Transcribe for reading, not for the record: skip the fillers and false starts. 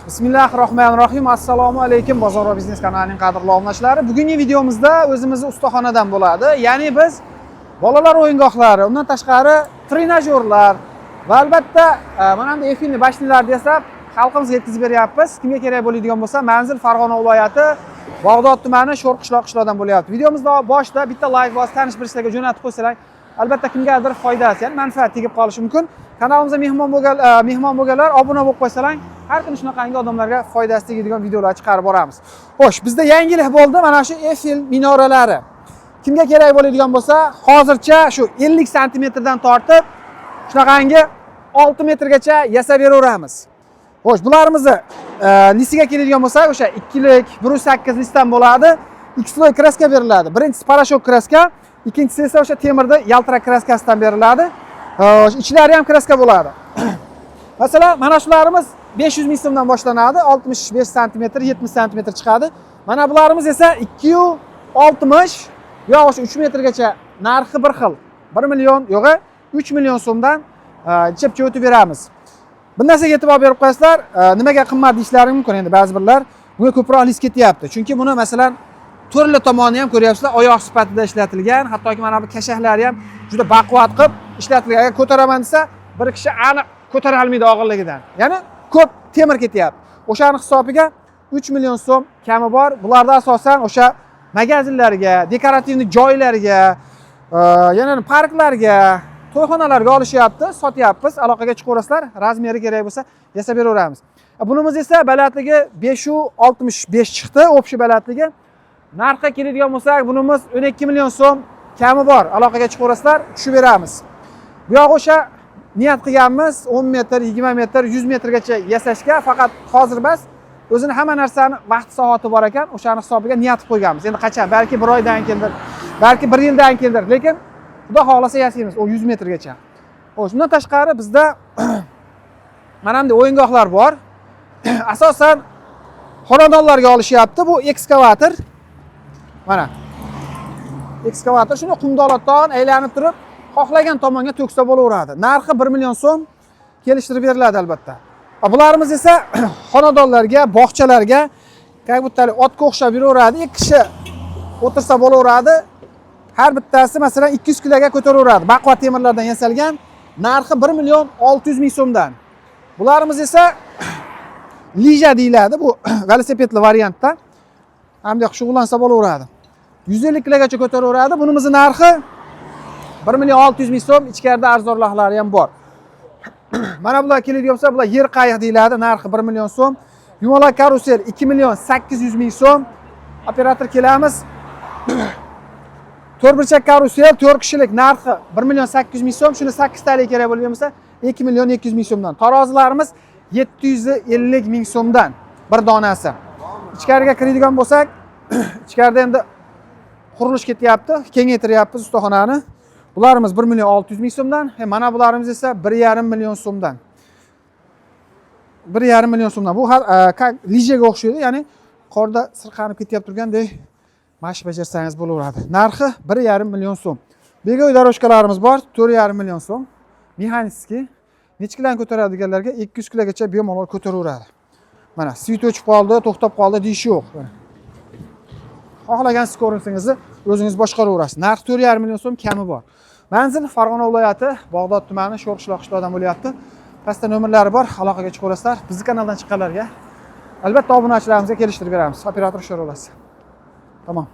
Bismillahirrohmanirrohim. Assalomu alaykum Bozor va biznes kanalining qadrli obunachilari. Bugungi videomizda o'zimizni ustaxonadan bo'ladi. Ya'ni biz bolalar o'yingohlari, undan tashqari trenajyorlar va albatta mana bu Efinni bashnilar desab xalqimizga yetkazib beryapmiz. Kimga kerak bo'ladigan bo'lsa, manzil Farg'ona viloyati Bog'dod tumani Sho'rqishloq qishloqdan bo'lyapti. Videomizda boshida bitta like bosib tanish-bilishlarga jo'natib qo'ysalar, albatta kimgadir foydasi, ya'ni manfaat tegib qolishi mumkin. Kanalimizga mehmon bo'lganlar obuna bo'lib qo'ysalar, har kuni shunaqangi odamlarga foydasi tegadigan videolar chiqarib boramiz. Xo'sh, bizda yangilik bo'ldi, mana shu Eiffel minoralari. Kimga kerak bo'ladigan bo'lsa, hozircha shu 50 sm dan tortib shunaqangi 6 metrgacha yasab beraveramiz. Xo'sh, bularimizni lisiga keladigan bo'lsa, o'sha 2lik 1.8 lisdan bo'ladi. Ikki sloy kraska beriladi. Birinchisi parashok kraska, ikkinchisi esa o'sha temirda yaltiroq kraskasidan beriladi. İçlari ham kraska bo'ladi. Masalan, mana shularimiz 500 ming so'mdan boshlanadi, 65 sm, 70 sm chiqadi. Mana bularimiz esa 260 yo'q o'sha 3 metrgacha narxi bir xil. 1 million yo'g'i 3 million so'mdan chepcha o'tib beramiz. Bu narsaga e'tibor berib qo'yasizlar, nimaga qimmat deyishlari mumkin endi ba'zi birlar. Bunga ko'proq lis ketyapti. Chunki buni masalan turli tomoni ham ko'ryapsizlar, oyoq sifatida ishlatilgan, hattoki mana bu kashaklari ham juda baquvvat qilib ishlatilgan. Agar ko'taraman desa, bir kishi aniq ko'tara olmaydi og'irligidan. Ya'ni ko'p temir ketyapti. O'shaning hisobiga 3 million so'm kami bor. Bularda asosan o'sha magazinlarga, dekorativni joylarga, yana parklarga, to'yxonalarga olishyapti, sotyapmiz. Aloqaga chiqaverasizlar, razmeri kerak bo'lsa yasab beraveramiz. Bunimiz esa balandligi 565 chiqdi, общий balandligi. Narxga keladigan bo'lsak, bunimiz 12 million so'm kami bor. Aloqaga chiqaverasizlar, tushib beramiz. Bu yoq o'sha niyat qilganmiz 10 metr, 20 metr, 100 metrgacha yasashga, faqat hozir emas, o'zini hamma narsani vaqt soati bor ekan, o'shaning hisobiga niyat qilib qo'yganmiz. Endi qachon, balki 1 oydan keldir, balki 1 yildan keldir, lekin xudo xolasa yasaymiz o 100 metrgacha. Xo'sh, bundan tashqari bizda mana bunday o'yingohlar bor. Asosan xonadonlarga olishyapti. Bu ekskavator. Mana ekskavator shuni qumdolatdan aylanib turib, xohlagan tomonga to'ksa bo'laveradi. Narxi 1 million so'm kelishtirib beriladi albatta. Bularimiz esa xonadonlarga, bog'chalarga как будто otga o'xshab yuraveradi. Ikki kishi o'tirsa bo'laveradi. Har bittasi masalan 200 kiloga ko'taraveradi. Baquvvat temirlardan yasalgan. Narxi 1 million 600 ming so'mdan. Bularimiz esa lija deyiladi. Bu velosipedli variantda. Hamda shug'ullansa bo'laveradi. 150 kilogacha ko'taraveradi. Bunimizning narxi 1 million 600 ming so'm, ichkarida arzonlari ham bor. Mana bular keladigan bo'lsa, bular yer qayiq deyiladi, narxi 1 million so'm. Yumalak karusel 2 million 800 ming so'm. Operator kelamiz. 4 burchak karusel 4 kishilik narxi 1 million 800 ming so'm. Shuni 8 talik kerak bo'lgan bo'lsa, 2 million 200 ming so'mdan. Tarozilarimiz 750 ming so'mdan bir donasi. Ichkariga kiradigan bo'lsak, ichkarida endi qurilish ketyapti, kengaytiryapmiz ustaxonani. Bularimiz 1 million 600 ming so'mdan, mana bularimiz esa 1,5 million so'mdan. 1,5 million so'mdan. Bu lijaga o'xshaydi, ya'ni qorda sirqanib ketyapti turgandek mashq bajarsangiz bo'laveradi. Narxi 1,5 million so'm. Bego'y daroshkalarimiz bor, 4,5 million so'm. Mexanический, nechkilarni ko'taradiganlarga 200 kilogacha bemalol ko'taraveradi. Mana svit o'chib qoldi, to'xtab qoldi deyish yo'q. Xohlagan skoringizni o'zingiz boshqaraverasiz. Narxi 4,5 million so'm kami bor. Manzil Farg'ona viloyati Bog'dod tumani Sho'rqishloq qishloqdan bo'lyapti. Pastda nomerlari bor, aloqaga chiqaverasizlar. Bizning kanaldan chiqqanlarga albatta obunachilarimizga kelishtirib beramiz. Operator ishora olasiz. Tamam.